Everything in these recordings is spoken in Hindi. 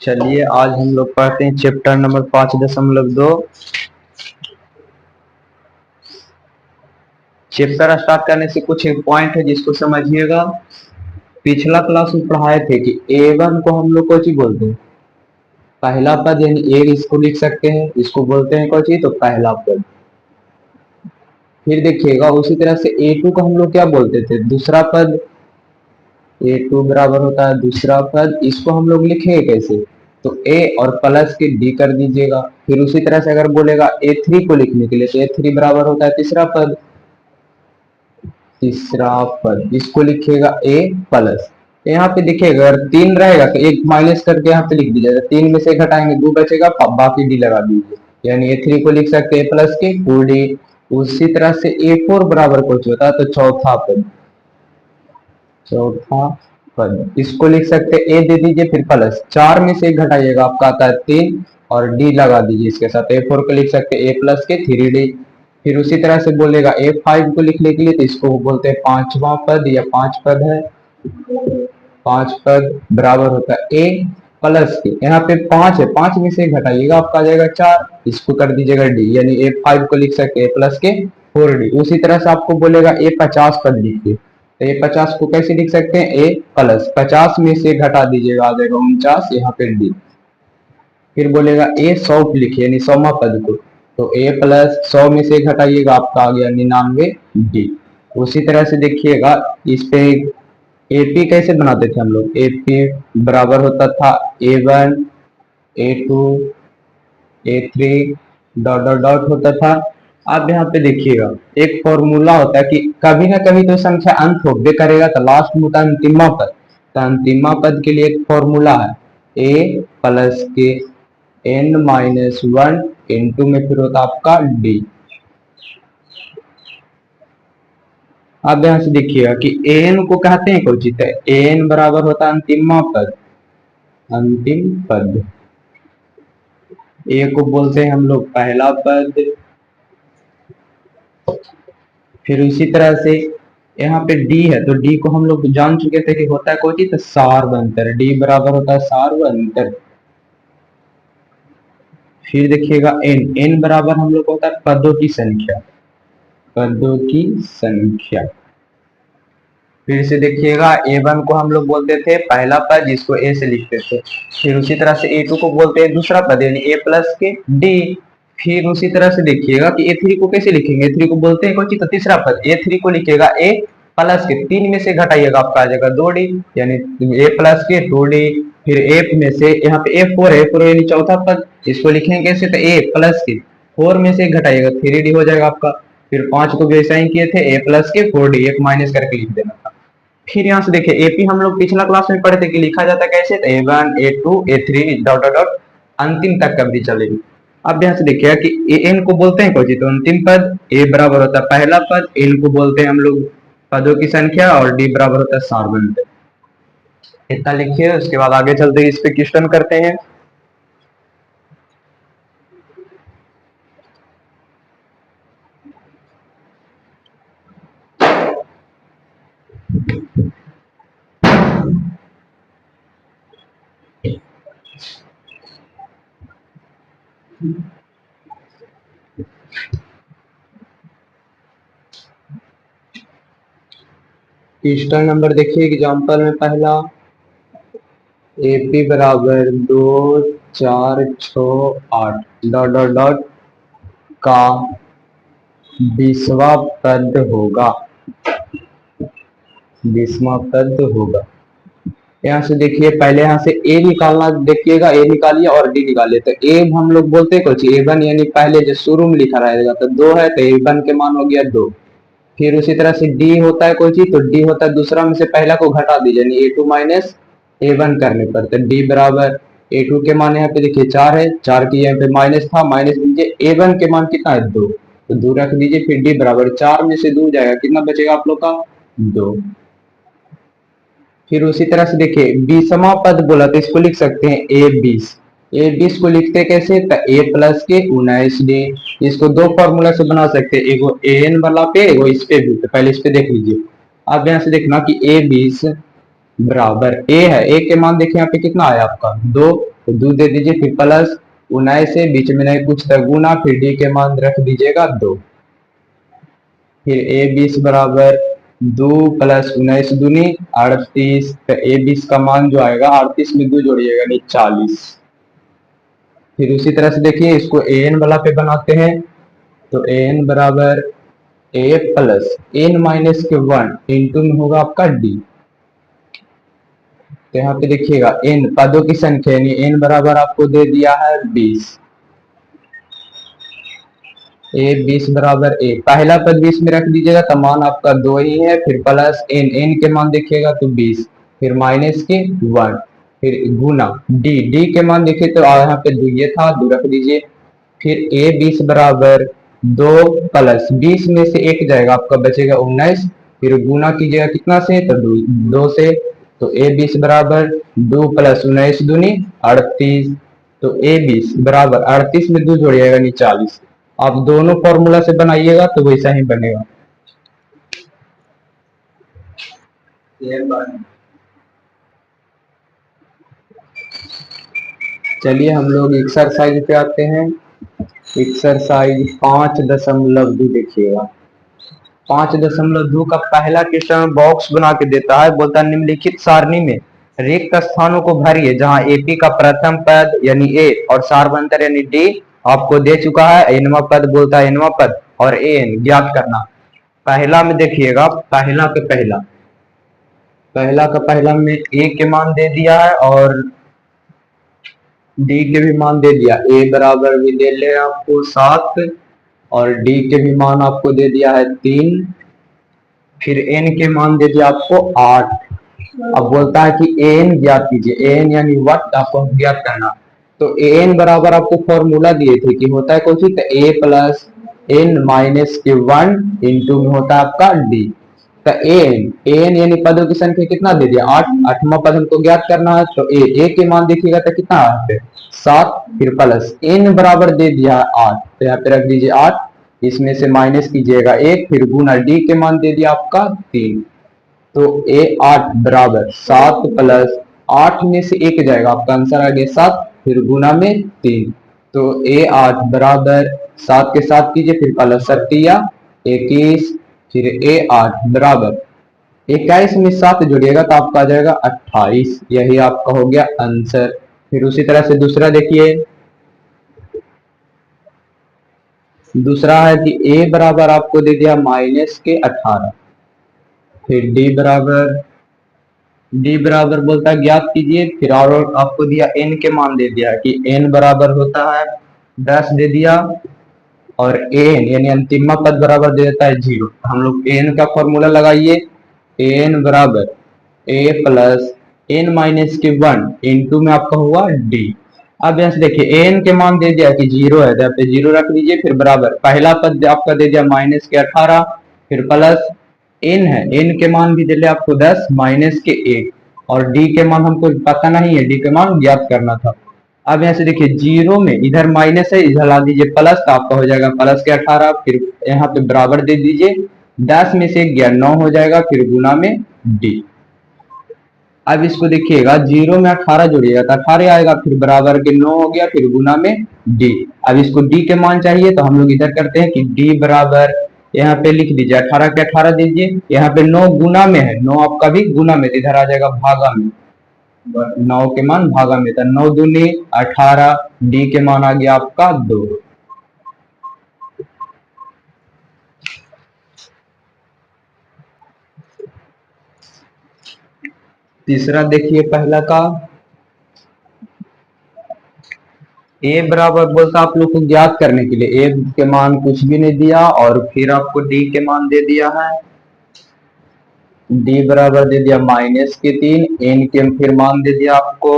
चलिए आज हम लोग पढ़ते हैं चैप्टर नंबर 5.2। चैप्टर स्टार्ट करने से कुछ एक पॉइंट है जिसको समझिएगा। पिछला क्लास में पढ़ाए थे कि A1 को हम लोग कोची बोलते हैं, पहला पद, यानी ए इसको लिख सकते हैं, इसको बोलते हैं कोची, तो पहला पद। फिर देखिएगा उसी तरह से A2 को हम लोग क्या बोलते थे, दूसरा पद। A2 बराबर होता है दूसरा पद। इसको हम लोग लिखेंगे कैसे, तो A और प्लस के D कर दीजिएगा। फिर उसी तरह से अगर बोलेगा A3 को लिखने के लिए, तो A3 बराबर होता है तीसरा पद। तीसरा पद इसको लिखिएगा A प्लस। यहाँ पे देखिएगा अगर 3 रहेगा तो एक माइनस करके यहाँ पे लिख दीजिएगा, 3 में से घटाएंगे 2 बचेगा, बाकी D लगा दीजिए। यानी A3 को लिख सकते हैं A प्लस के 2D। उसी तरह से A4 बराबर कुछ होता है तो चौथा पद। चौथा पद इसको लिख सकते हैं A दे दीजिए, फिर प्लस 4 में से घटाइएगा, आपका आता है 3 और D लगा दीजिए इसके साथ। A4 को लिख सकते हैं A प्लस के 3D। फिर उसी तरह से बोलेगा A5 को लिखने के लिए, तो इसको बोलते हैं पांचवा पद या 5 पद है। 5 पद बराबर होता है A प्लस के, यहाँ पे 5 है, 5 में से घटाइएगा, आपका आ जाएगा 4, इसको कर दीजिएगा D। यानी A5 को लिख सकते हैं A प्लस के 4D। उसी तरह से आपको बोलेगा A50 पद लिखिए, तो A50 को कैसे लिख सकते हैं, A प्लस 50 में से घटा दीजिएगा, आ जाएगा 49, यहाँ पे D। फिर बोलेगा A100 लिखिए, यानी 100वां पद को, तो A प्लस 100 में से घटाइएगा, आपका आ गया 99 D। उसी तरह से देखिएगा इस पे AP कैसे बनाते थे हम लोग, AP बराबर होता था A1 A2 A3 dot dot dot होता था। अब यहाँ पे देखिएगा एक फॉर्मूला होता है कि कभी ना कभी तो संख्या अंत होबे करेगा, तो लास्ट में होता है अंतिमा पद। तो अंतिमा पद के लिए एक फॉर्मूला है A प्लस के n-1 इंटू में फिर होता आपका D। अब यहां से देखिएगा कि an को कहते हैं कोई चीज, an बराबर होता है अंतिमा पद। अंतिम पद A को बोलते हैं हम लोग पहला पद। फिर उसी तरह से यहाँ पे D है, तो D को हम लोग जान चुके थे कि होता है कोई चीज, तो सार्वंतर। D बराबर होता है सार्वंतर। फिर देखिएगा n बराबर हम लोग होता है पदों की संख्या, पदों की संख्या। फिर से देखिएगा A1 को हम लोग बोलते थे पहला पद, जिसको A से लिखते थे। फिर उसी तरह से A2 को बोलते हैं दूसरा पद, यानी A प्लस के D। फिर उसी तरह से देखिएगा कि A3 को कैसे लिखेंगे, A3 को बोलते हैं कोई, तो तीसरा पद A3 को लिखिएगा A प्लस के 3 में से घटाइएगा, आपका आ जाएगा 2D, यानी A प्लस के 2D। फिर A में से यहाँ पे A4 है, A4 यानी चौथा पद, इसको लिखेंगे कैसे, तो A प्लस के 4 में से घटाइएगा 3D हो जाएगा आपका। फिर 5 को भी ऐसा ही किए थे, A प्लस के 4D, एक माइनस करके लिख देना था। फिर यहाँ से देखिए एपी हम लोग पिछला क्लास में पढ़े थे कि लिखा जाता है कैसे, तो A1 A2 A3 dot dot dot अंतिम तक कभी चलेगी। अब यहाँ से देखिए कि एन को बोलते हैं कोई, तो अंतिम पद। ए बराबर होता है पहला पद, एन को बोलते हैं हम लोग पदों की संख्या, और डी बराबर होता है सार्वंत। इतना लिखिए, उसके बाद आगे चलते इस पे क्वेश्चन करते हैं। क्वेश्चन नंबर देखिए एग्जांपल में पहला, AP बराबर 2 4 6 8 डॉट डॉट डॉट का 20वां पद होगा, 20वां पद होगा। यहाँ से देखिए पहले यहाँ से A निकालना, देखिएगा A निकालिए और D निकालिए। तो A हम लोग बोलते हैं कुछ A1, यानी पहले जो शुरू में लिखा रहेगा, तो 2 है तो A1 के मान हो गया 2। फिर उसी तरह से D होता है कोई चीज, तो D होता है दूसरा में से पहला को घटा दीजिए, यानी A2 माइनस A1 करने पर, तो D बराबर A2 के मान यहाँ पे देखिए 4 है, 4 की यहाँ पे माइनस था, माइनस दीजिए A1 के मान कितना है 2, तो 2 रख दीजिए। फिर D बराबर 4 में से 2 जाएगा, कितना बचेगा आप लोग का 2। फिर उसी तरह से देखिए 20वां पद बोला, तो इसको लिख सकते हैं A20। A20 को लिखते कैसे, तो A प्लस के 19D। इसको दो फॉर्मूला से बना सकते हैं, एगो AN वाला पे, एगो इस पे भी। तो पहले इस पे देख लीजिए। अब यहाँ से देखना कि A20 बराबर A है, A के मान देखिए यहाँ पे कितना आया आपका 2, तो 2 दे दीजिए, फिर प्लस 19 से बीच में नहीं कुछ था गुना, फिर डी के मान रख दीजिएगा 2, फिर ए 20 बराबर 2 प्लस 19 दूनी 38। तो ए 20 का मान जो आएगा 38 में 2 जोड़िएगा नहीं 40। फिर उसी तरह से देखिए इसको ए एन वाला पे बनाते हैं। तो ए एन बराबर ए प्लस एन माइनस के 1 इंटू में होगा आपका डी। तो यहाँ पे देखिएगा एन पदों की संख्या यानी एन बराबर आपको दे दिया है 20। ए 20 बराबर ए पहला पद 20 में रख दीजिएगा तो मान आपका 2 ही है, फिर प्लस एन एन के मान देखिएगा तो 20, फिर माइनस के 1, फिर गुना डी डी के मान देखिए तो यहाँ पे 2 ये था 2 रख दीजिए, फिर ए 20 बराबर 2 प्लस 20 में से 1 जाएगा आपका बचेगा 19, फिर गुना कीजिएगा कितना से तो 2 से। तो ए 20 बराबर 2 प्लस 19 दूनी 38। तो ए 20 बराबर 38 में 2 जोड़िएगा नहीं 40। आप दोनों फॉर्मूला से बनाइएगा तो वैसा ही बनेगा। चलिए हम लोग एक्सरसाइज पे आते हैं। एक्सरसाइज 5.2 देखिएगा। 5.2 का पहला क्वेश्चन बॉक्स बना के देता है, बोलता है निम्नलिखित सारणी में रिक्त स्थानों को भरिए जहां एपी का प्रथम पद यानी ए और सार्वंतर यानी डी आपको दे चुका है, एनवा पद बोलता है एनवा पद और एन ज्ञात करना। पहला में देखिएगा पहला का पहला में ए के मान दे दिया है और डी के भी मान दे दिया। ए बराबर भी दे ले आपको 7 और डी के भी मान आपको दे दिया है 3, फिर एन के मान दे दिया आपको 8। अब बोलता है कि एन ज्ञात कीजिए, एन यानी व्हाट आपको ज्ञात करना। तो एन बराबर आपको फॉर्मूला दिए थे कि होता है कौन सी, तो ए प्लस एन माइनस के 1 इंटू में होता है आपका डी। तो एन एन यानी पदों की संख्या कितना दे दिया 8, 8वां पद हमको ज्ञात करना है। तो ए के मान देखिएगा तो कितना है 7, फिर प्लस एन बराबर दे दिया 8, तो यहाँ पे रख दीजिए 8, इसमें से माइनस कीजिएगा 1, फिर गुना डी के मान दे दिया आपका 3। तो ए 8 बराबर 7 प्लस 8 में से 1 जाएगा आपका आंसर आ गया 7, फिर गुना में 3। तो ए 8 बराबर 7 के साथ कीजिए, फिर प्लस 21, फिर ए 8 बराबर 21 में 7 जोड़िएगा तो आपका आ जाएगा 28। यही आपका हो गया आंसर। फिर उसी तरह से दूसरा देखिए, दूसरा है कि ए बराबर आपको दे दिया माइनस के 18, फिर डी बराबर बोलता है ज्ञात कीजिए, फिर और आपको दिया एन के मान दे दिया कि एन बराबर होता है 10 दे दिया और एन यानी अंतिम पद बराबर दे देता है 0। हम लोग एन का फॉर्मूला लगाइए, एन बराबर ए प्लस एन माइनस के 1 इंटू में आपका हुआ डी। अब यहाँ से देखिए एन के मान दे दिया कि 0 है तो यहाँ पे 0 रख दीजिए, फिर बराबर पहला पद आपका दे दिया माइनस के 18, फिर प्लस एन है, एन के मान भी दे दिया आपको 10 माइनस के 1 और डी के मान हमको पता नहीं है, डी के मान ज्ञात करना था। अब यहाँ से देखिए 0 में इधर माइनस है, इधर ला दीजिए प्लस तो आपका हो जाएगा प्लस के 18, फिर यहाँ पे बराबर दे दीजिए 10 में से 1 9 हो जाएगा, फिर गुना में डी। अब इसको देखिएगा 0 में 18 जोड़िएगा तो 18 आएगा, फिर बराबर के 9 हो गया, फिर गुना में डी। अब इसको डी के मान चाहिए तो हम लोग इधर करते हैं कि डी बराबर यहाँ पे लिख दीजिए 18 के 18 दीजिए, यहाँ पे 9 गुना में है, 9 आपका भी गुना में, इधर आ जाएगा भागा में, 9 के मान भागा में, तो 9 दूनी 18, डी के मान आ गया आपका 2। तीसरा देखिए पहला का ए बराबर बोलता आप लोग को ज्ञात करने के लिए, ए के मान कुछ भी नहीं दिया और फिर आपको डी के मान दे दिया है, डी बराबर दे दिया माइनस के 3, एन के फिर मान दे दिया आपको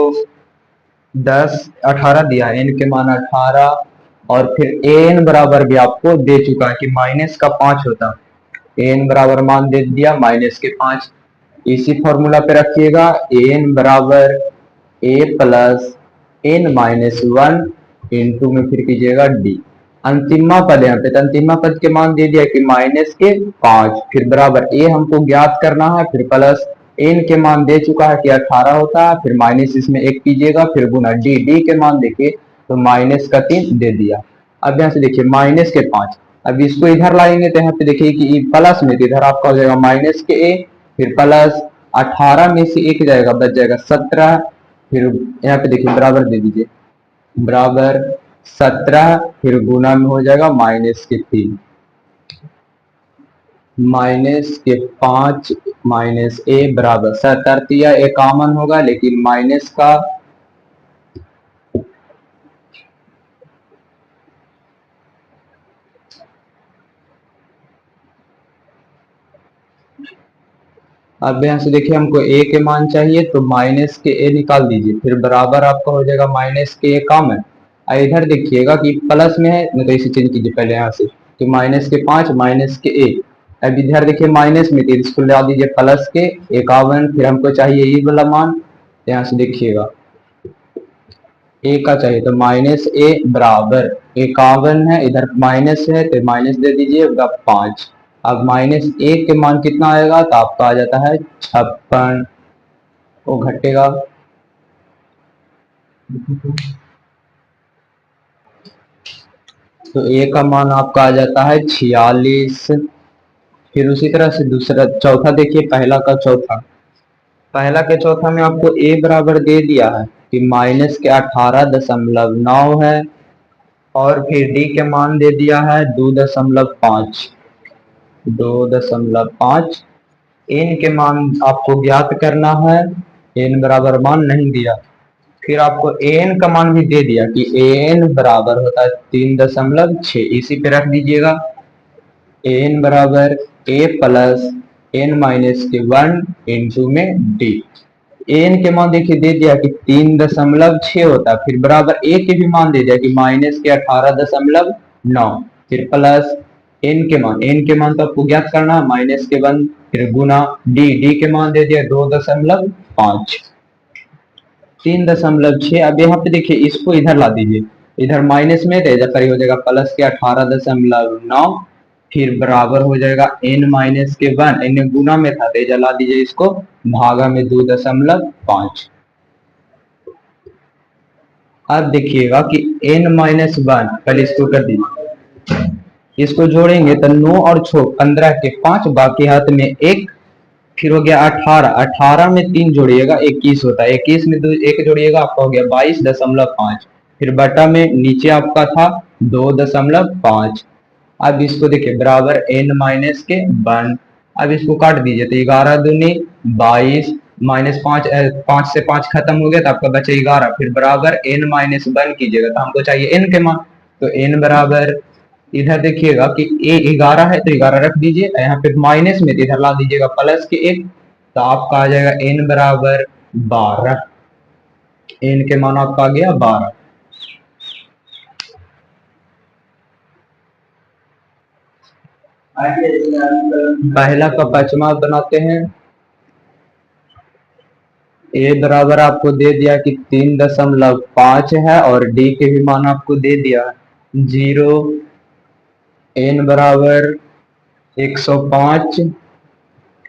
10 18 दिया, एन के मान 18 और फिर एन बराबर भी आपको दे चुका है कि माइनस का 5 होता, एन बराबर मान दे दिया माइनस के 5। इसी फॉर्मूला पे रखिएगा एन बराबर ए प्लस एन माइनस 1 इंटू में फिर कीजिएगा डी। अंतिमा पद यहाँ पे तो अंतिमा पद के मान दे दिया कि माइनस के 5, फिर बराबर ए हमको ज्ञात करना है, फिर प्लस एन के मान दे चुका है कि 18 होता है, फिर माइनस इसमें 1 कीजिएगा, फिर गुना डी, डी के मान देखिए तो माइनस का 3 दे दिया। अब यहाँ से देखिए माइनस के 5, अब इसको इधर लाएंगे तो यहाँ पे देखिए कि प्लस में, तो इधर आपका हो जाएगा माइनस के ए, फिर प्लस 18 में से 1 जाएगा, बच जाएगा 17, फिर यहाँ पे देखिए बराबर दे दीजिए, बराबर 17, फिर गुना में हो जाएगा माइनस के 3, माइनस के 5 माइनस ए बराबर 17, ए कॉमन होगा लेकिन माइनस का अब यहाँ से देखिए हमको ए के मान चाहिए तो माइनस के ए निकाल दीजिए, फिर बराबर आपका हो जाएगा माइनस के ए कॉमन। इधर देखिएगा कि प्लस में है, नहीं तो इसे चेंज कीजिए पहले यहाँ से, तो माइनस के 5 माइनस के ए, अब इधर देखिए माइनस में, तो इसको लगा दीजिए प्लस के 51, फिर हमको चाहिए ये वाला मान, यहाँ से देखिएगा ए का चाहिए तो माइनस ए बराबर 51 है, इधर माइनस है तो माइनस दे दीजिए 5। अब माइनस ए के मान कितना आएगा तो आपका आ जाता है 56, वो घटेगा, तो ए का मान आपका आ जाता है 46। फिर उसी तरह से दूसरा चौथा देखिए, पहला का चौथा, पहला के चौथा में आपको ए बराबर दे दिया है कि माइनस के 18.9 है, और फिर डी के मान दे दिया है 2.5, 2.5, एन के मान आपको ज्ञात करना है, एन बराबर मान नहीं दिया, फिर आपको एन का मान भी दे दिया कि एन बराबर होता है 3.6, इसी पे रख दीजिएगा, एन बराबर ए प्लस एन माइनस के 1 इंटू में डी, एन के मान देखिए दे दिया कि 3.6 होता है, फिर बराबर ए के भी मान दे दिया कि माइनस के 18.9, फिर प्लस एन के मान, एन के मान तो आपको ज्ञात करना है माइनस के 1, फिर गुना डी, डी के मान दे दिया 2.5, 3.6। अब यहाँ पे देखिए इसको इधर ला दीजिए, इधर माइनस में तो इधर हो जाएगा प्लस के 18.9, फिर बराबर हो जाएगा n माइनस के 1, n गुना में था तो ला दीजिए इसको भागा में 2.5। अब देखिएगा कि n माइनस 1, पहले इसको कर दीजिए, इसको जोड़ेंगे तो 9 और 6 15 के 5, बाकी हाथ में 1, फिर हो गया 18, 18 में 3 जोड़िएगा 21 होता है, 21 में 1 जोड़िएगा आपका हो गया 22.5, फिर बटा में नीचे आपका था 2.5। अब इसको देखिए बराबर n माइनस के 1, अब इसको काट दीजिए तो 11 दूनी 22, माइनस 5, 5 से 5 खत्म हो गया तो आपका बचे 11, फिर बराबर n माइनस 1 कीजिएगा, तो हमको चाहिए n के मान, तो n बराबर, इधर देखिएगा कि ए 11 है तो 11 रख दीजिए, यहाँ पे माइनस में तो इधर ला दीजिएगा प्लस के 1, तो आपका आ जाएगा n बराबर 12, n के मान आपका आ गया 12। पहला का पचमा बनाते हैं, ए बराबर आपको दे दिया कि 3.5 है, और डी के भी मान आपको दे दिया 0, एन बराबर 105,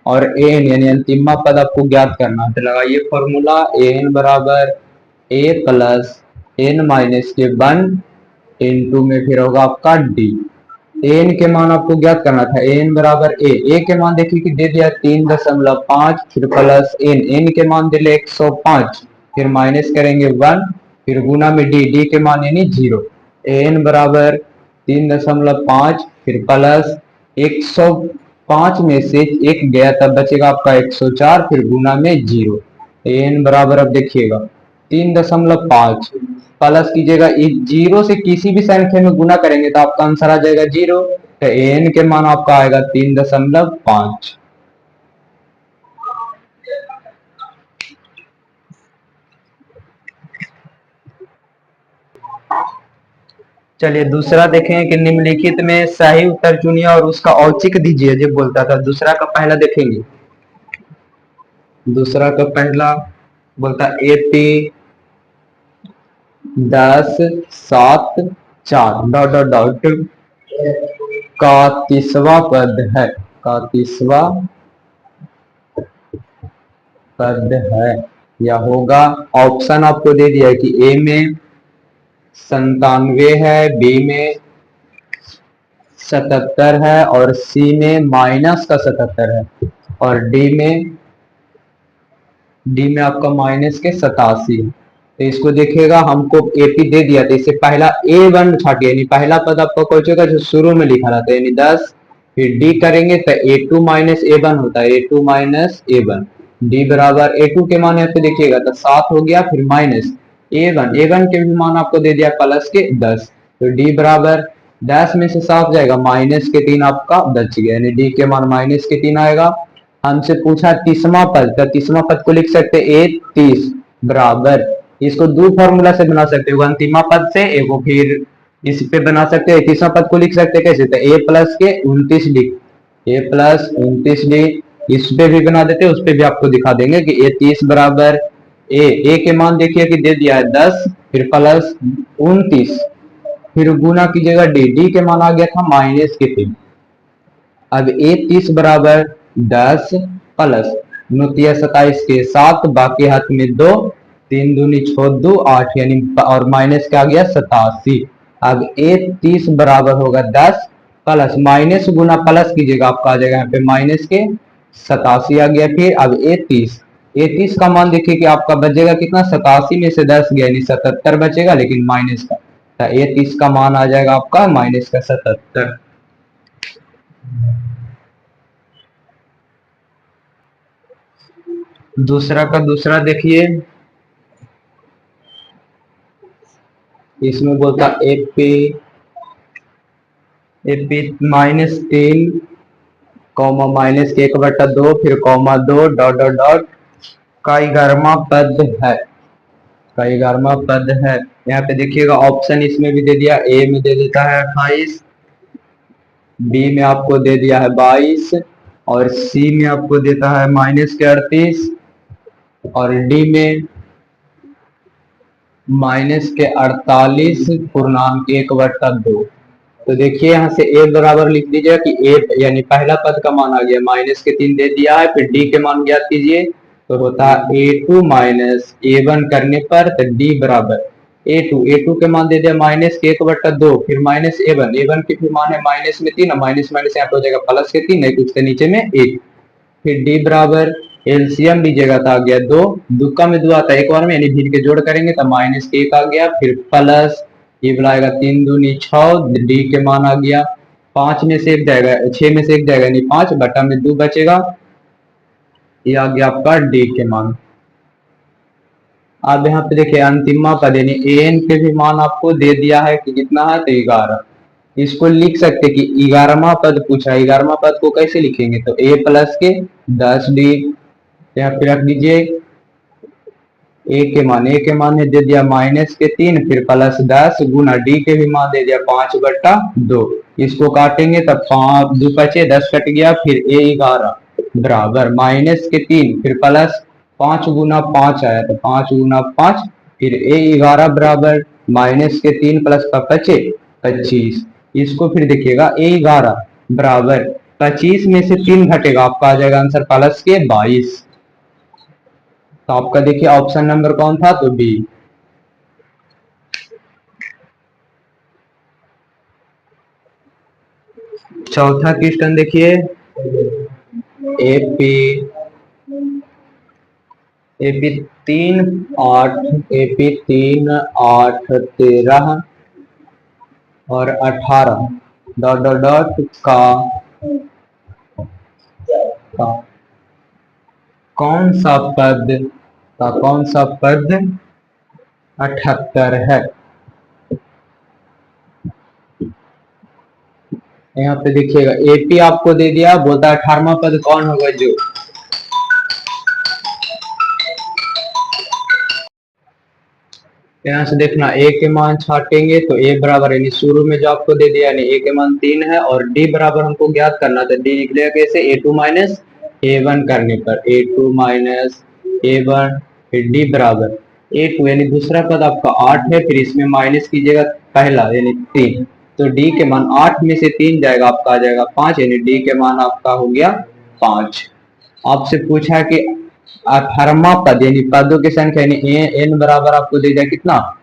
और एन यानी अंतिमा पद आपको ज्ञात करना है, तो लगाइए फॉर्मूला, एन बराबर ए प्लस एन माइनस के 1 इंटू में फिर होगा आपका डी, एन के मान आपको ज्ञात करना था, एन बराबर ए के मान देखिए कि दे दिया 3.5, फिर प्लस एन, एन के मान दिले 105, फिर माइनस करेंगे 1, फिर गुना में डी, डी के मान यानी 0, एन बराबर 3.5, फिर प्लस 105 में से 1 गया तब बचेगा आपका 104, फिर गुना में 0, एन बराबर अब देखिएगा 3.5 प्लस कीजिएगा, 0 से किसी भी संख्या में गुना करेंगे तो आपका आंसर आ जाएगा 0, तो एन के मान आपका आएगा 3.5। चलिए दूसरा देखें कि निम्नलिखित में सही उत्तर चुनिए और उसका औचिक दीजिए, जो बोलता था। दूसरा का पहला देखेंगे, दूसरा का पहला बोलता AP 10 7 4 डॉट डॉट डॉट का तीसवा पद है, का तीसवा पद है या होगा। ऑप्शन आपको दे दिया है कि ए में 97 है, बी में 77 है और सी में माइनस का 77 है और डी में आपका माइनस के 87 है। तो इसको देखिएगा, हमको एपी दे दिया था, इससे पहला A1 छाटिए, यानी पहला पद आपका पहुंचेगा जो शुरू में लिखा रहता है, यानी 10। फिर डी करेंगे तो A2 माइनस A1 होता है, A2 माइनस A1। डी बराबर A2 के मान यहाँ पे देखिएगा तो 7 हो गया, फिर माइनस A1 के भी मान आपको दे दिया प्लस के 10। तो डी बराबर 10 में से 7 जाएगा, माइनस के 3 आपका बच गया, यानी डी के मान माइनस के 3 आएगा। हमसे पूछा तीसवा पद, तो तीसवा पद को लिख सकते ए 30 बराबर, इसको दो फॉर्मूला से बना सकते हो, अंतिमा पद से एगो, फिर इस पे बना सकते हैं। तीसरा पद को लिख सकते हैं कैसे, तो ए प्लस के 29 लिख, ए प्लस 29 लिख, इस पे भी बना देते हैं, उस पे भी आपको दिखा देंगे कि ए 30 बराबर ए के मान देखिए कि दे दिया है 10, फिर प्लस 29, फिर गुना कीजिएगा डी के मान आ गया था माइनस के 3। अब ए 30 बराबर 10 प्लस 29 27 के 7, बाकी हाथ में 2, 3 दूनी 6 2 8, यानी और माइनस का आ गया 87। अब ए 30 बराबर होगा 10 प्लस माइनस गुना प्लस कीजिएगा, आपका आ जाएगा यहाँ पे माइनस के 87 आ गया। फिर अब ए 30 का मान देखिए कि आपका बचेगा कितना, 87 में से 10 गया यानी 77 बचेगा, लेकिन माइनस का, तो ए 30 का मान आ जाएगा आपका माइनस का 77। दूसरा का दूसरा देखिए, इसमें बोलता एपी -3 कॉमा माइनस के 1/2 फिर कॉमा 2 डॉट डॉट डॉट का 11वां पद है, का 11वां पद है। यहाँ पे देखिएगा ऑप्शन इसमें भी दे दिया, ए में दे देता है 28, बी में आपको दे दिया है 22 और सी में आपको देता है माइनस के 38 और डी में माइनस के 48 पूर्णांक 1/2। तो देखिए यहाँ से ए बराबर लिख दीजिए कि ए यानी पहला पद का मान आ गया माइनस के 3 दे दिया है, फिर डी के मान ज्ञात कीजिए, तो होता है A2 माइनस A1 करने पर, तो डी बराबर A2 के मान दे दिया माइनस के 1/2, फिर माइनस A1 के फिर मान है माइनस में 3, माइनस माइनस यहाँ पे हो जाएगा प्लस के 3, नहीं कुछ के नीचे में 1, फिर डी बराबर एलसीएम लीजिएगा तो आ गया 2, दुक्का में 2 आता है एक बार में, यानी भिन्न के जोड़ करेंगे तो माइनस के 1 आ गया, फिर प्लस ये बुलाएगा 3 दूनी 6, डी के मान आ गया 5 में से 1 जाएगा, 6 में से 1 जाएगा यानी 5 बटा में 2 बचेगा, ये आ गया आपका डी के मान। अब यहाँ पे देखिए अंतिमा पद यानी एन के भी मान आपको दे दिया है कि कितना है, तो 11। इसको लिख सकते कि 11वां पद पूछा, 11वां पद को कैसे लिखेंगे, तो ए प्लस के 10 डी, यहाँ पे रख दीजिए ए के मान है दे दिया माइनस के 3, फिर प्लस 10 गुना डी के भी मान दे दिया 5/2, इसको काटेंगे तब 5 2 बचे 10 कट गया, फिर ए 11 बराबर माइनस के 3 फिर प्लस 5 गुना 5 आया तो 5 गुना 5, फिर ए 11 बराबर माइनस के 3 प्लस का बचे 25। इसको फिर देखिएगा ए 11 बराबर 25 में से 3 घटेगा, आपका आ जाएगा आंसर प्लस के 22। तो आपका देखिए ऑप्शन नंबर कौन था, तो बी। चौथा क्वेश्चन देखिए, एपी 3 8 13 और 18 डॉट डॉट डॉट का कौन सा पद 78 है। यहाँ पे देखिएगा एपी आपको दे दिया, बोलता है 18वां पद कौन होगा जो, यहाँ से देखना ए के मान छाटेंगे तो ए बराबर यानी शुरू में जो आपको दे दिया यानी ए के मान 3 है और डी बराबर हमको ज्ञात करना था, डी लिख लिया कैसे, A2 माइनस A1 करने पर, A2 माइनस A1 फिर डी बराबर A2 यानी दूसरा पद आपका 8 है, फिर इसमें माइनस कीजिएगा पहला यानी 3, तो डी के मान 8 में से 3 जाएगा, आपका आ जाएगा 5, यानी डी के मान आपका हो गया 5। आपसे पूछा कि 18वां पद यानी पदों की संख्या यानी एन बराबर आपको दे दिया कितना,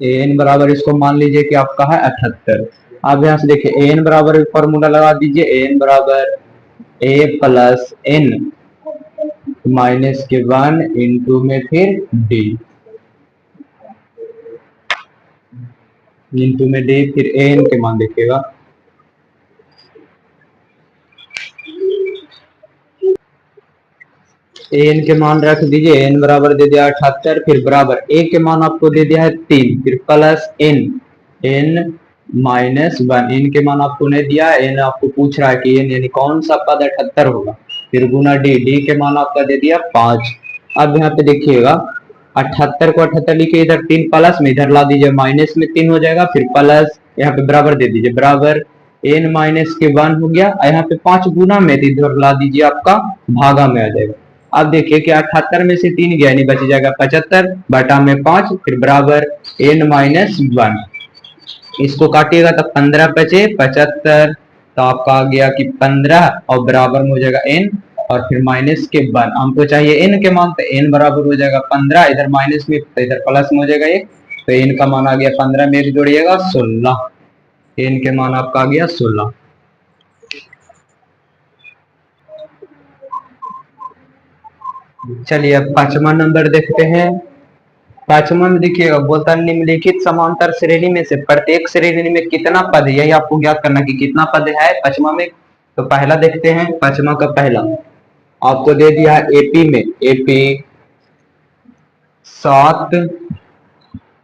एन बराबर इसको मान लीजिए कि आपका है 78। अब यहाँ से देखिए एन बराबर फॉर्मूला लगा दीजिए, एन बराबर ए प्लस एन माइनस के 1 इंटू में फिर डी, इंटू में डी, फिर एन के मान देखिएगा, एन के मान रख दीजिए, एन बराबर दे दिया 78, फिर बराबर ए के मान आपको दे दिया है 3, फिर plus N, N minus 1, N के मान आपको नहीं दिया, एन आपको पूछ रहा है कि एन यानी कौन सा पद 78 होगा, फिर गुना डी, डी के मान आपका दे दिया 5। अब यहाँ पे देखिएगा 78 को 78 लिखे, इधर 3 प्लस में इधर ला दीजिए, माइनस में 3 हो जाएगा, फिर प्लस यहाँ पे बराबर दे दीजिए, बराबर एन माइनस के 1 हो गया, यहाँ पे 5 गुना में इधर ला दीजिए, आपका भागा में आ जाएगा। अब देखिए कि 78 में से 3 गया, नहीं बच जाएगा 75 बटा में 5, फिर बराबर एन माइनस 1, इसको काटिएगा तो 15 बचे 75, तो आपका आ गया कि 15 और बराबर में हो जाएगा एन और फिर माइनस के 1, हमको चाहिए एन के मान, तो एन बराबर हो जाएगा 15, इधर माइनस में तो इधर प्लस में हो जाएगा 1, तो एन का मान आ गया 15 में 1 जोड़िएगा 16, एन के मान आपका आ गया 16। चलिए अब 5वां नंबर देखते हैं। 5वां में देखिएगा बोलता है निम्नलिखित समांतर श्रेणी में से प्रत्येक श्रेणी में कितना पद है, यही आपको ज्ञात करना कि कितना पद है 5वां में। तो पहला देखते हैं, 5वां का पहला आपको दे दिया है एपी में, AP 7,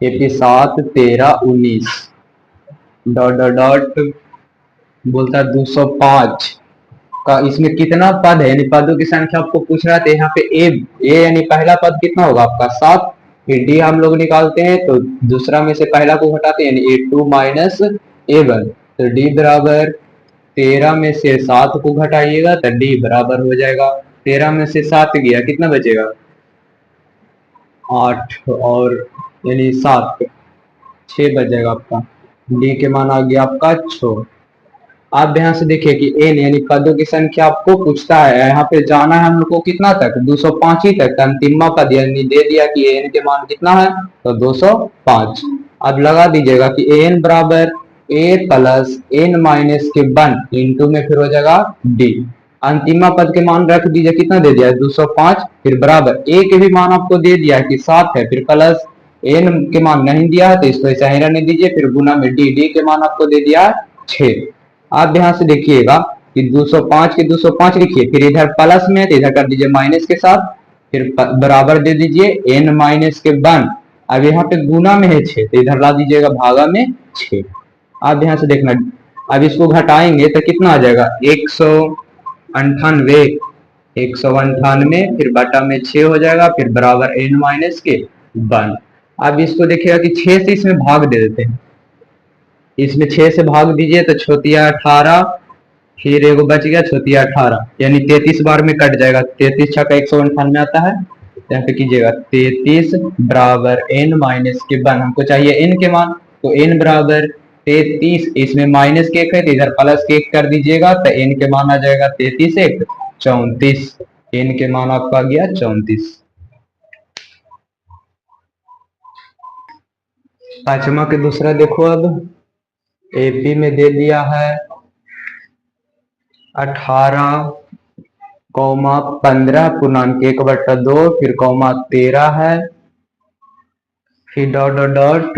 AP 7 13 19 dot dot dot बोलता है 205 का, इसमें कितना पद है यानी पदों की संख्या आपको पूछ रहा था। यहाँ पे ए यानी पहला पद कितना होगा आपका 7, फिर डी हम लोग निकालते हैं तो दूसरा में से पहला को घटाते हैं यानी A2 माइनस A1, तो डी बराबर 13 में से 7 को घटाइएगा तो डी बराबर हो जाएगा 13 में से 7 गया कितना बचेगा 8 और यानी 7, 6 बच जाएगा आपका, डी के मान आ गया आपका 6। आप ध्यान से देखिए कि एन यानी पदों की संख्या आपको पूछता है, यहाँ पे जाना है हम लोग को कितना तक 205 ही तक, अंतिमा पद यानी दे दिया कि एन के मान कितना है तो 205। अब लगा दीजिएगा कि एन बराबर ए प्लस एन माइनस के 1 इंटू में फिर हो जाएगा डी, अंतिमा पद के मान रख दीजिए, कितना दे दिया है 205, फिर बराबर ए के भी मान आपको दे दिया है कि 7 है, फिर प्लस एन के मान नहीं दिया है तो इसको ऐसा ही रहने दीजिए, फिर गुना में डी, डी के मान आपको दे दिया है 6। आप ध्यान से देखिएगा कि 205 के 205 लिखिए, फिर इधर प्लस में तो इधर कर दीजिए माइनस के साथ, फिर बराबर दे दीजिए n माइनस के 1, अब यहाँ पे गुना में है 6 तो इधर ला दीजिएगा भागा में 6। आप ध्यान से देखना, अब इसको घटाएंगे तो कितना आ जाएगा 198, 198 फिर बटा में 6 हो जाएगा, फिर बराबर n माइनस के 1। अब इसको देखिएगा कि 6 से इसमें भाग दे देते हैं, इसमें 6 से भाग दीजिए तो छोटिया 18, फिर एगो बच गया छोटिया 18 यानी 33 बार में कट जाएगा, 33 छक्का 198 आता है, यहाँ पे कीजिएगा 33 बराबर n माइनस के 1, हमको चाहिए n के मान, तो n बराबर 33, इसमें माइनस के 1 है तो इधर प्लस के 1 कर दीजिएगा तो n के मान आ जाएगा 33 1 34, n के मान आपका आ गया 34। 5वां के दूसरा देखो, अब एपी में दे दिया है 18 कौमा 15 पूर्णांक 1/2, फिर कौमा 13 है, फिर डॉट डॉट डॉट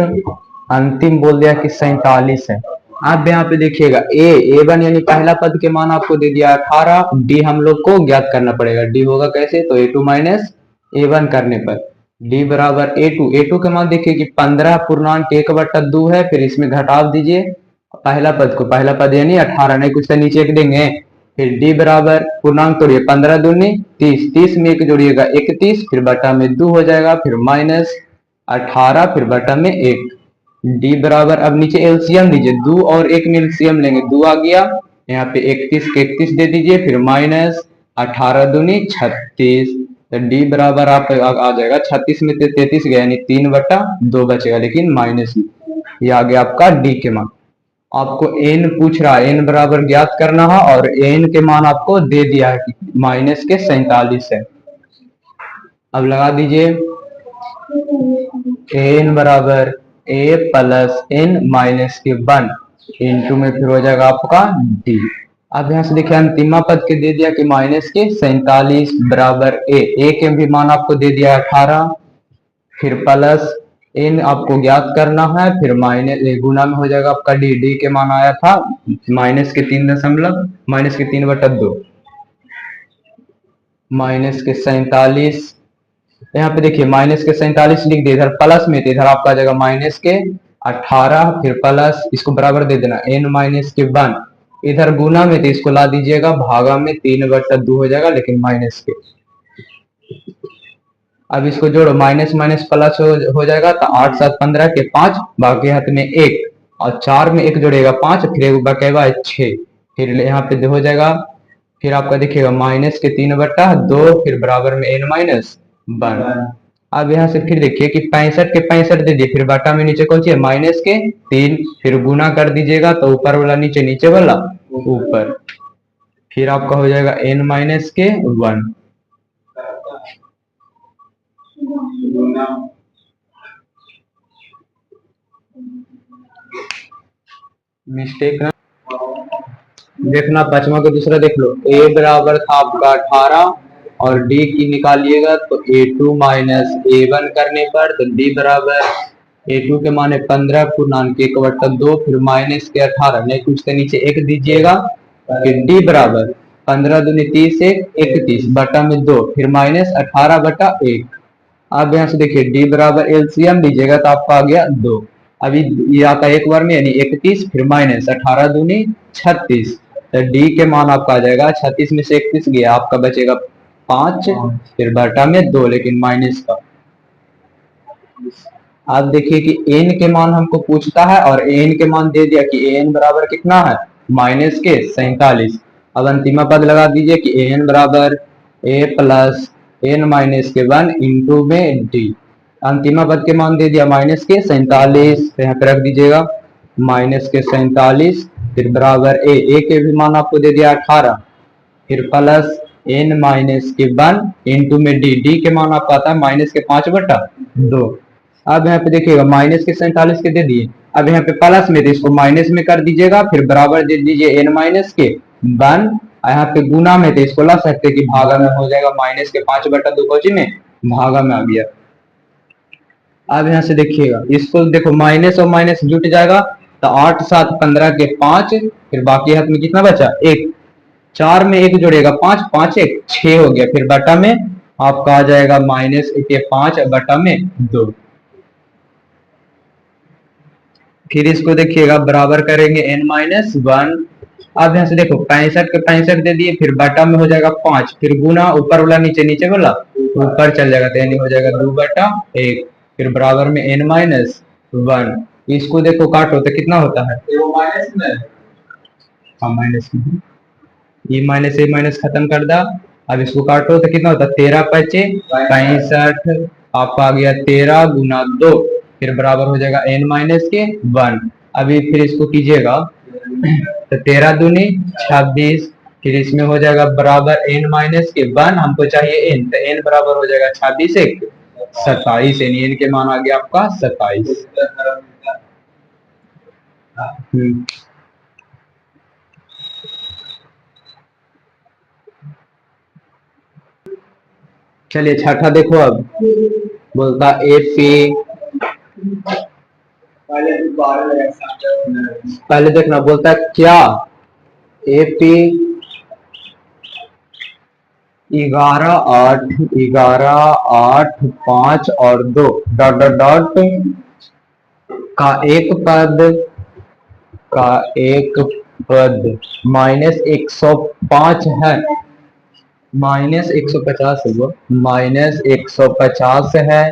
अंतिम बोल दिया कि 47 है। आप यहाँ पे देखिएगा A1 यानी पहला पद के मान आपको दे दिया 18, डी हम लोग को ज्ञात करना पड़ेगा, डी होगा कैसे तो A2 माइनस A1 करने पर डी बराबर A2 के मान देखिए कि 15 पूर्णांक 1/2 है, फिर इसमें घटा दीजिए पहला पद को, पहला पद यानी 18 नहीं कुछ तो नीचे एक देंगे, फिर डी बराबर पूर्णांक तोड़िए 15 दूनी 30, 30 में 1 जोड़िएगा 31, फिर बटा में 2 हो जाएगा, फिर माइनस 18 फिर बटा में 1, डी बराबर अब नीचे एलसीएम लीजिए, 2 और 1 में एलसीएम लेंगे 2 आ गया, यहाँ पे 31 के 31 दे दीजिए, फिर माइनस 18 दूनी 36, तो डी बराबर आप आ जाएगा 36 में 33 गया यानी 3/2 बचेगा, लेकिन माइनस में, ये आ गया आपका डी के मान। आपको एन पूछ रहा है, एन बराबर ज्ञात करना है और एन के मान आपको दे दिया है माइनस के 47 है। अब लगा दीजिए एन बराबर ए प्लस एन माइनस के 1 इंटू में फिर हो जाएगा आपका डी। अब यहां से देखिए अंतिमा पद के दे दिया कि माइनस के 47 बराबर ए के भी मान आपको दे दिया 18, फिर प्लस एन आपको ज्ञात करना है, फिर माइनस गुना में हो जाएगा आपका डी। डी के मान आया था माइनस के 3.2 माइनस के 47। यहाँ पे देखिए माइनस के 47 लिख दिया, इधर प्लस में थे, इधर आपका आ जाएगा माइनस के 18, फिर प्लस इसको बराबर दे देना एन माइनस के 1, इधर गुना में थे इसको ला दीजिएगा भागा में 3/2 हो जाएगा लेकिन माइनस के। अब इसको जोड़ो माइनस माइनस प्लस हो जाएगा तो 8 7 15 के 5, बाकी हाथ में 1 और 4 में 1 जोड़ेगा 5, फिर एक बचेगा 6, फिर यहाँ पे हो जाएगा, फिर आपका देखिएगा माइनस के 3/2, फिर बराबर में एन माइनस 1। अब यहाँ से फिर देखिए कि 65 के 65 दे दिए, फिर बटा में नीचे कौन सी है माइनस के 3, फिर गुना कर दीजिएगा तो ऊपर वाला नीचे, नीचे वाला ऊपर, फिर आपका हो जाएगा एन माइनस के 1। मिस्टेक ना देखना, पांचवा को दूसरा देख लो। ए बराबर था आपका 18 और डी की निकालिएगा तो a2 माइनस a1 करने पर तो डी बराबर a2 के माने 15 पूर्णांक 1/2, फिर माइनस के 18 नहीं कुछ के नीचे 1 दीजिएगा, फिर डी बराबर 15 दूनी 30 31 बटा में 2, फिर माइनस 18/1। अब यहाँ से देखिए डी बराबर एलसीएम लीजिएगा तो आपका आ गया 2। अभी ये आता है एक बार में यानी 31, फिर माइनस 18 दूनी 36, तो डी के मान आपका आ जाएगा 36 में से 31 गया आपका बचेगा 5, फिर बटा में 2 लेकिन माइनस का। आप देखिए कि एन के मान हमको पूछता है और एन के मान दे दिया कि एन बराबर कितना है माइनस के 47। अब अंतिमा पद लगा दीजिए कि एन बराबर ए प्लस एन माइनस के 1 इंटू में डी। अंतिमा पद के मान दे दिया माइनस के 47, यहाँ पे रख दीजिएगा माइनस के 47, फिर बराबर ए के भी मान आपको दे दिया 18, फिर प्लस एन माइनस के 1 इंटू में डी। डी के मान आपका आता है माइनस के 5/2। अब यहाँ पे देखिएगा माइनस के 47 के दे दिए, अब यहाँ पे प्लस में थे इसको माइनस में कर दीजिएगा, फिर बराबर दे दीजिए एन माइनस के 1, यहाँ पे गुना में थे इसको ला सकते कि भागा में हो जाएगा माइनस के 5/2 कोची में भागा में आ गया। अब यहाँ से देखिएगा इसको देखो माइनस और माइनस जुट जाएगा तो 8 7 15 के 5, फिर बाकी हाथ में कितना बचा 1, 4 में 1 जोड़ेगा 5 5 1 6 हो गया, फिर बटा में आपका आ जाएगा माइनस के 5 बटा में 2। फिर इसको देखिएगा बराबर करेंगे n माइनस 1। अब यहाँ से देखो 65 के 65 दे दिए, फिर बटा में हो जाएगा 5, फिर गुना ऊपर वाला नीचे, नीचे वाला ऊपर चल जाएगा तो यानी हो जाएगा 2/1, फिर बराबर में n माइनस 1। इसको देखो काटो तो कितना होता है माइनस में, हाँ माइनस में, ये माइनस ए माइनस खत्म कर दा। अब इसको काटो तो कितना होता है 13 5 65, आपका आ गया 13 गुना 2, फिर बराबर हो जाएगा n माइनस के 1। अभी फिर इसको कीजिएगा तो 13 दूनी 26, फिर इसमें हो जाएगा बराबर n माइनस के 1, हमको चाहिए n, तो n बराबर हो जाएगा 26 1 27, यानी n के मान आ गया आपका 27। चलिए छठा देखो, अब बोलता एपी, पहले देखना बोलता है क्या एपी 11 8 5 और 2 डॉट डॉट डॉट का एक पद माइनस 105 है, माइनस 150 है, माइनस 150 है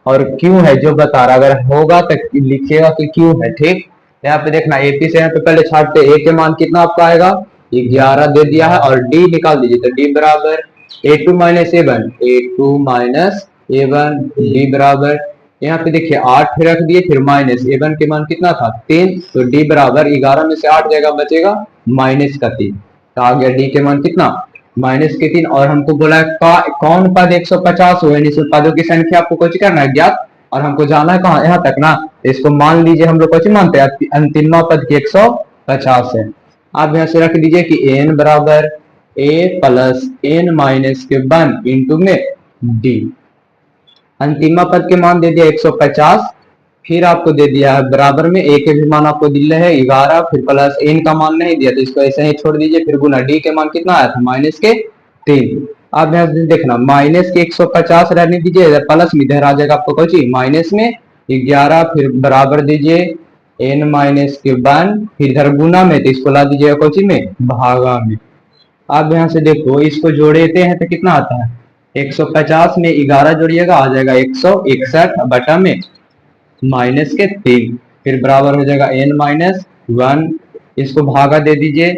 और क्यों है जो बता रहा, अगर होगा तो लिखिएगा कि क्यों है। ठीक, यहाँ पे देखना एपी से यहाँ पे पहले छाटते, ए के मान कितना आपका आएगा 11 दे दिया है और डी निकाल दीजिए तो डी बराबर a2 minus a1, a2 minus a1, D बराबर यहाँ पे देखिए 8 रख दिए, फिर माइनस a1 के मान कितना था 3, तो डी बराबर 11 में से 8 जगह बचेगा माइनस का 3, तो आ गया डी के मान कितना -3 और हमको बोला है कौन पद 150 हो, यानी इसमें पदों की संख्या आपको कुछ करना है ज्ञात, और हमको जाना है कहाँ, यहाँ तक ना। तो इसको मान लीजिए हम लोग कुछ मानते हैं अंतिमा पद की 150 है। आप यहाँ से रख दीजिए कि n बराबर a प्लस n माइनस के 1 इंटू में d। अंतिमा पद के मान दे दिया 150, फिर आपको दे दिया है बराबर में a के भी मान आपको दिया है 11, फिर प्लस n का मान नहीं दिया तो इसको ऐसे ही छोड़ दीजिए, फिर गुना d के मान कितना आया था -3। अब यहाँ से देखना माइनस के 150 रहने दीजिए, प्लस में इधर आ जाएगा आपको कुछ माइनस में 11, फिर बराबर दीजिए n माइनस के 1, फिर इधर गुना में तो इसको ला दीजिएगा कुछ में भागा में। अब यहाँ से देखो इसको जोड़ते हैं तो कितना आता है, 150 में 11 जोड़िएगा आ जाएगा 161 बटा में -3, फिर बराबर हो जाएगा n माइनस 1, इसको भागा दे दीजिए,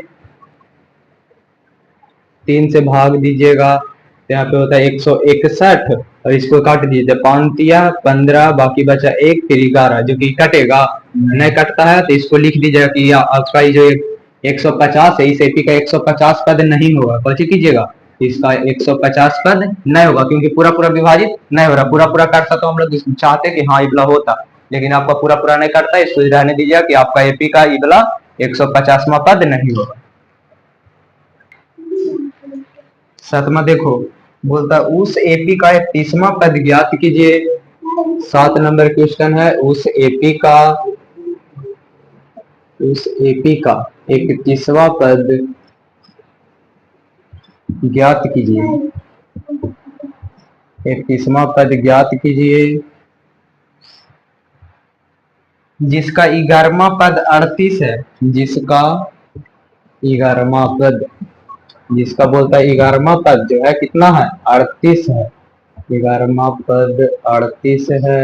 3 से भाग दीजिएगा तो यहाँ पे होता है 161, और इसको काट दीजिए 5 दिया 15, बाकी बचा 1 फिर 11 जो कि कटेगा नहीं, कटता है तो इसको लिख दीजिएगा कि आपका ये जो 150 है इस एपी का 150 पद नहीं होगा, कौन कीजिएगा इसका 150 पद नहीं होगा, क्योंकि पूरा पूरा विभाजित नहीं हो रहा। पूरा पूरा करता तो हम लोग चाहते कि हाँ इबला होता, लेकिन आपका पूरा पूरा नहीं करता, इसको रहने दीजिएगा कि आपका एपी का इबला 150वां पद नहीं होगा। सातवां देखो बोलता उस एपी का 31वां पद ज्ञात कीजिए। 7 नंबर क्वेश्चन है, उस एपी का 31वां पद ज्ञात कीजिए। 31वां पद ज्ञात कीजिए जिसका 11वां पद 38 है, जिसका 11वां पद, जिसका बोलता है 11वां पद जो है कितना है 38 है, 11वां पद 38 है,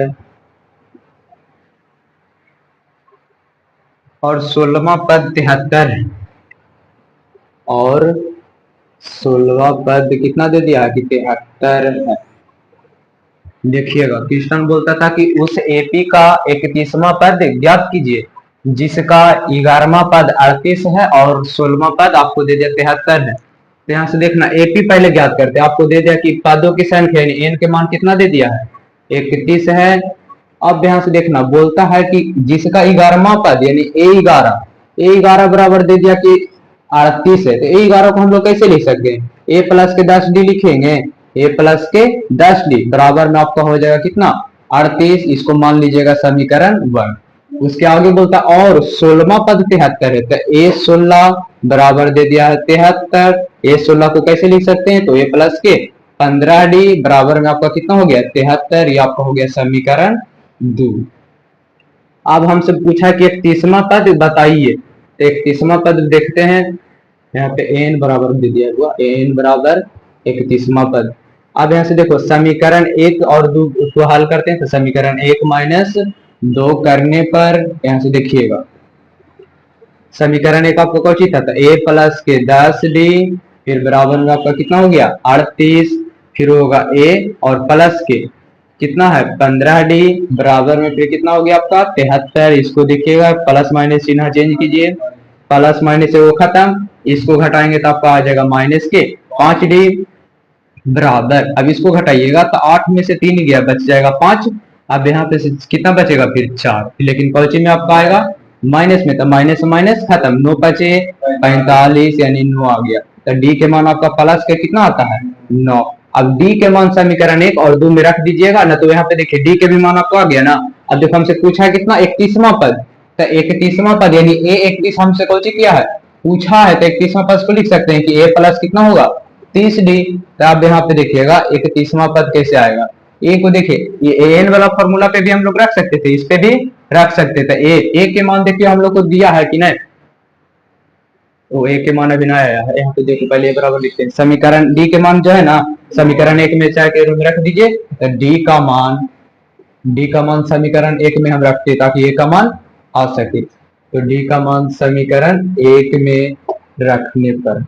और 16वां पद 73 है, और 16वां पद कितना दे दिया कि 73 है। देखिएगा क्वेश्चन बोलता था कि उस एपी का 31वां पद ज्ञात कीजिए जिसका 11वां पद 38 है और 16वां पद आपको दे दिया 73 है। तो यहाँ से देखना एपी पहले ज्ञात करते हैं, आपको दे दिया कि पदों की संख्या यानी एन के मान कितना दे दिया है 31 है। अब यहाँ से देखना बोलता है कि जिसका 11वां पद यानी ए11 बराबर दे दिया कि 38 है, तो ए11 को हम लोग कैसे लिख सकते हैं, ए प्लस के 10d लिखेंगे, ए प्लस के 10d बराबर में आपका हो जाएगा कितना 38, इसको मान लीजिएगा समीकरण 1। उसके आगे बोलता और 16वां पद 73 है, तो ए16 बराबर दे दिया है 73, ए16 को कैसे लिख सकते हैं, तो ए प्लस के 15d बराबर में आपका कितना हो गया 73, ये आपका हो गया समीकरण 2। अब हमसे पूछा कि 31वां पद बताइए, तो 31वां पद देखते हैं, यहाँ पे n बराबर दे दिया हुआ, n बराबर 31वां पद। अब यहाँ से देखो समीकरण 1 और 2 को हल करते हैं, तो समीकरण 1 माइनस 2 करने पर यहाँ से देखिएगा समीकरण 1 आपको कौन सी था, तो a प्लस के 10d, फिर बराबर में आपका कितना हो गया 38, फिर होगा a और प्लस के कितना है 15d बराबर में फिर कितना हो गया आपका 73, इसको देखिएगा प्लस माइनस चिन्ह चेंज कीजिए, प्लस माइनस से वो खत्म, इसको घटाएंगे तो आपका आ जाएगा माइनस के 5d बराबर, अब इसको घटाइएगा तो 8 में से 3 गया बच जाएगा 5, अब यहाँ पे कितना बचेगा फिर 4, लेकिन कौची में आपका आएगा माइनस में, तो माइनस माइनस खत्म, 9 बचे 45 यानी 9 आ गया, तो डी के मान आपका प्लस के कितना आता है 9। अब डी के मान समीकरण 1 और 2 में रख दीजिएगा ना, तो यहाँ पे देखिए डी के भी मान आपको आ गया ना। अब देखो हमसे पूछा है कितना 31वां पद, तो 31वां पद यानी ए 31 हमसे कौन किया है पूछा है, तो 31वां पद को लिख सकते हैं कि ए प्लस कितना होगा 30d। तो आप यहाँ पे देखिएगा 31वां पद कैसे आएगा, ए को देखिए ये एन वाला फॉर्मूला पे भी हम लोग रख सकते थे, इस पे भी रख सकते थे, ए के मान देखिए हम लोग को दिया है कि नहीं, तो ए के मान अभी ना आया है, यहाँ पे देखिए पहले ए बराबर लिखते हैं, समीकरण डी के मान जो है ना समीकरण 1 में चाहे के रूप में रख दीजिए, तो डी का मान समीकरण 1 में हम रखते हैं ताकि ए का मान आ सके, तो डी का मान समीकरण 1 में रखने पर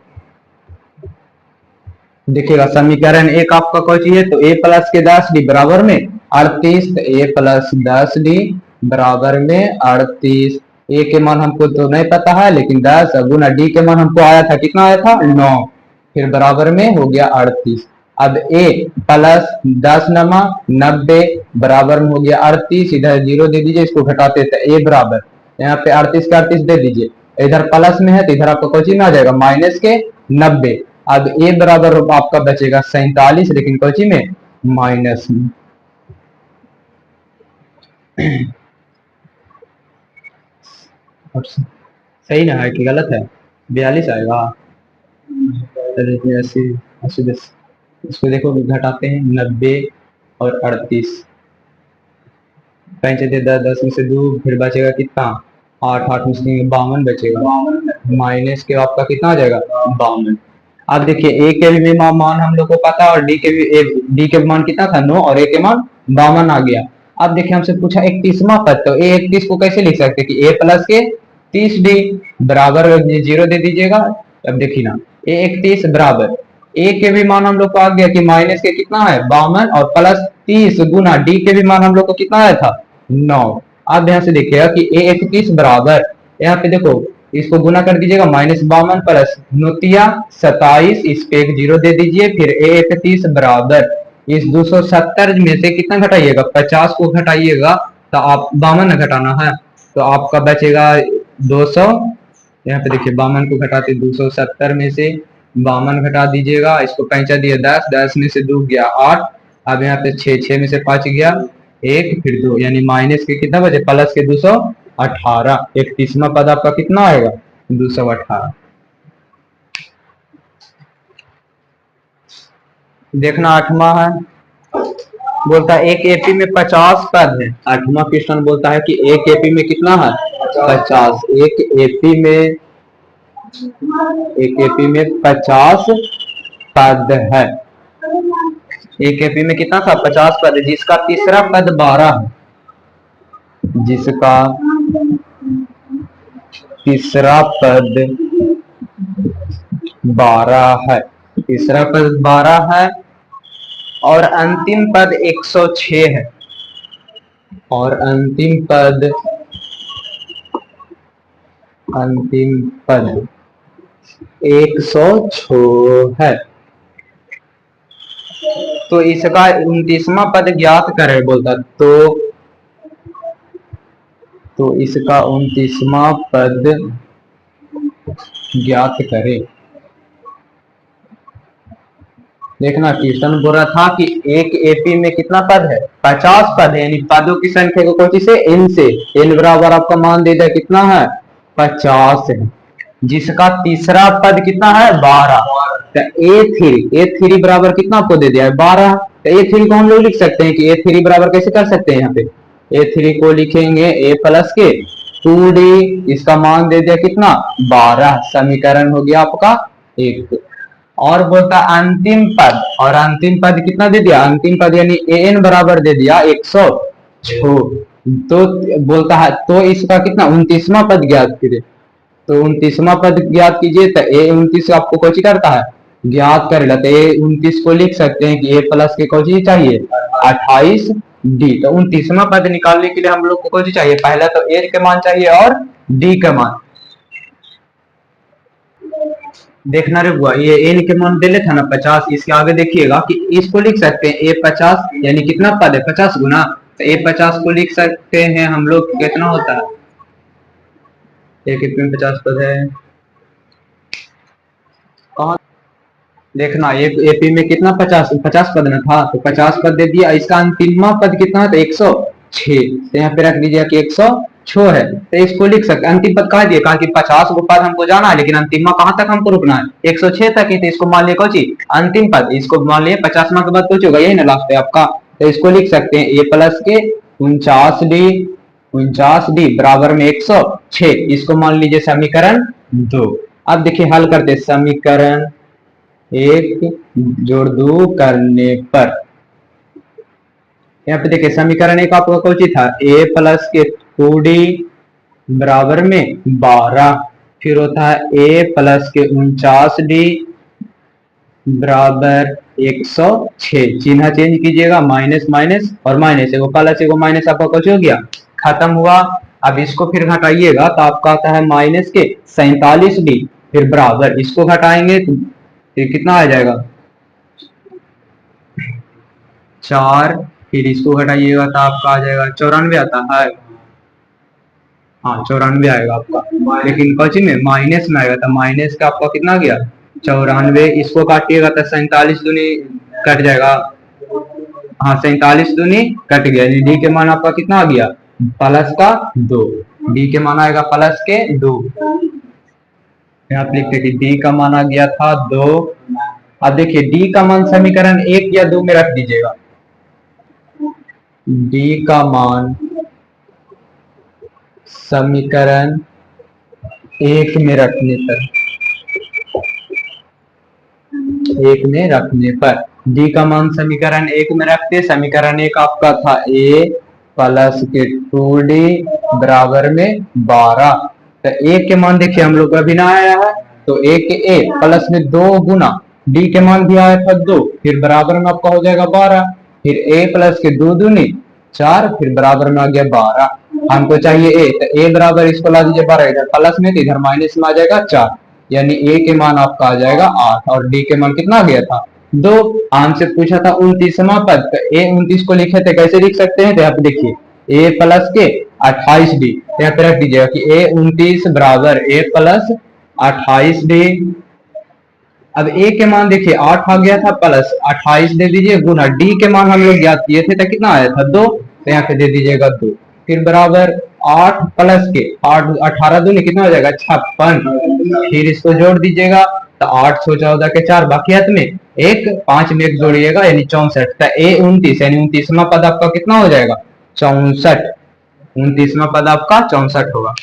देखिएगा समीकरण 1 आपका कौन सी है, तो a प्लस के 10d बराबर में 38, तो a प्लस 10d बराबर में 38, a के मान हमको तो नहीं पता है लेकिन 10 गुना d के मान हमको आया था कितना आया था 9, फिर बराबर में हो गया 38। अब ए प्लस 10 नमा 90 बराबर में हो गया 38, इधर 0 दे दीजिए, इसको घटाते थे ए बराबर, यहाँ पे 38 का 38 दे दीजिए, इधर प्लस में है तो इधर आपका कोची में आ जाएगा माइनस के 90। अब ए बराबर आपका बचेगा 47, लेकिन कोची में माइनस में। सही ना है कि गलत है? 42 आएगा। अस्सी अस्सी दस, इसको देखो घटाते हैं 90 और 38, 5 10 10 में से 2, फिर बचेगा कितना 8 8 में से 52 बचेगा, माइनस के आपका कितना आ जाएगा 52। अब देखिए ए के भी मान हम लोग को पता है और डी के मान कितना था 9 और ए के मान 52 आ गया। अब देखिए हमसे पूछा 31वां पद, तो ए 31 को कैसे लिख सकते हैं कि ए प्लस के 30 डी बराबर 0 दे दीजिएगा। अब देखिए ना ए 31 बराबर ए के भी मान हम लोग को आ गया कि माइनस के कितना है 52 और प्लस 30 गुना डी के भी मान हम लोग को कितना आया था 9। अब यहाँ से देखिएगा कि ए 31 बराबर, यहाँ पे देखो इसको गुना कर दीजिएगा -52 प्लस 27, इस पे एक 0 दे दीजिए, फिर ए 31 बराबर इस 270 में से कितना घटाइएगा 50 को घटाइएगा, तो आप 52 घटाना है तो आपका बचेगा 200। यहाँ पे देखिए 52 को घटाते 270 में से 52 घटा दीजिएगा, इसको 5 दिया 10, 10 में से 2 गया 8, अब यहाँ पे 6 6 में से 5 गया 1, फिर 2, यानी माइनस के कितना बचे प्लस के 218। 31वां पद आपका कितना आएगा 218। देखना 8वां है, बोलता है एक एपी में 50 पद है। 8वां क्वेश्चन बोलता है कि एक एपी में कितना है 50। एक एपी में 50 पद है। एक एपी में कितना था 50 पद, जिसका तीसरा पद 12 है, जिसका तीसरा पद 12 है, तीसरा पद 12 है और अंतिम पद 106 है, और अंतिम पद 106 है। तो इसका 29वां पद ज्ञात करे बोलता, तो इसका 29वां पद ज्ञात करे। देखना क्वेश्चन बोल रहा था कि एक एपी में कितना पद है 50 पद है, यानी पदों की संख्या को कौन से n से, n बराबर आपका मान दे दिया कितना है 50 है, जिसका तीसरा पद कितना है 12, तो ए3 बराबर कितना आपको दे दिया है 12। तो ए3 को हम लोग लिख सकते हैं कि ए3 बराबर कैसे कर सकते हैं, यहाँ पे ए3 को लिखेंगे ए प्लस के 2d, इसका मान दे दिया कितना 12, समीकरण हो गया आपका 1। और बोलता अंतिम पद, और अंतिम पद कितना दे दिया, अंतिम पद यानी an बराबर दे दिया 106। तो बोलता है तो इसका कितना 29वां पद ज्ञात कीजिए, तो 29वां पद ज्ञात कीजिए, तो ए 29 आपको कौची करता है ज्ञात कर लेते, ए 29 को लिख सकते हैं कि ए प्लस के कौची चाहिए 28 डी। तो 29वां पद निकालने के लिए हम लोग को कौची चाहिए, पहला तो ए के मान चाहिए और डी का मान। देखना रे बुआ, ये एन के मान दे लेता ना 50, इसके आगे देखिएगा कि इसको लिख सकते हैं ए 50, यानी कितना पद है 50 गुना, तो ए 50 को लिख सकते हैं हम लोग कितना होता है, एक में 50 पद है, कहाँ देखना एक एपी में कितना 50 पद ना था, तो 50 पद दे दिया, इसका अंतिम पद कितना है तो 106, तो यहाँ पे रख दीजिए कि 106 है, तो इसको लिख सकते अंतिम पद कहा दिया, कहा कि 50 को पद हमको जाना है, लेकिन अंतिम कहां तक हमको रुकना है 106 तक ही, तो इसको मान लिया कौची अंतिम पद, इसको मान लिया 50वां के बाद कुछ होगा यही ना लास्ट है आपका, तो इसको लिख सकते हैं ए प्लस के 49d बराबर में 106, इसको मान लीजिए समीकरण 2। अब देखिए हल करते समीकरण 1 जोड़ 2 करने पर, यहाँ पे देखिए समीकरण 1 आपका कौन सी था a प्लस के 2d बराबर में 12, फिर होता है a प्लस के 49d बराबर 106, चिन्ह चेंज कीजिएगा माइनस माइनस और माइनस, एगो प्लस एगो माइनस आपका कुछ हो गया खत्म हुआ। अब इसको फिर घटाइएगा तो आपका आता है माइनस के 47d, फिर बराबर इसको घटाएंगे फिर कितना आ जाएगा 4, फिर इसको घटाइएगा तो आपका आ जाएगा 94 आता है। हाँ 94 आएगा आपका, लेकिन कौची में माइनस में आएगा, तो माइनस का आपका कितना गया 94। इसको काटिएगा तो 47 दूनी कट जाएगा। हाँ 47 दूनी कट गया, डी के मान आपका कितना आ गया प्लस का 2। डी के मान आएगा प्लस के 2। यहाँ पे लिखते कि डी का मान आ गया था 2। अब देखिए डी का मान समीकरण 1 या 2 में रख दीजिएगा। डी का मान समीकरण 1 में रखने पर डी का मान समीकरण 1 में रखते, समीकरण 1 आपका था a प्लस के 2d बराबर में 12। तो a के मान देखिए हम लोग अभी ना आया है, तो a के a प्लस में 2 गुना d के मान भी आया था 2, फिर बराबर में आपका हो जाएगा 12, फिर a प्लस के 2 दूनी 4, फिर बराबर में आ गया 12। हमको चाहिए a, तो a बराबर इसको ला दीजिए 12, इधर प्लस में तो इधर माइनस में आ जाएगा 4, यानी a के मान आपका आ जाएगा 8 और d के मान कितना आ गया था 2। हमसे पूछा था 29वां पद, तो a 29 को लिखे थे, कैसे लिख सकते हैं, तो यहाँ पे देखिए a प्लस के 28d, यहाँ पे रख दीजिएगा कि a 29 बराबर a प्लस 28d। अब a के मान देखिए 8 आ गया था, प्लस 28 दे दीजिए गुना d के मान हम लोग ज्ञात किए थे, तो कितना आया था 2, तो यहाँ पे दे दीजिएगा 2, फिर बराबर 8 प्लस के 8 18 दूनी कितना हो जाएगा 56, फिर इसको जोड़ दीजिएगा तो 8 सौ 14 के 4, बाकी हाथ में 1, 5 में 1 जोड़िएगा यानी 64। तो a 29 यानी 29वां पद आपका कितना हो जाएगा 64, 29वां पद आपका 64 होगा।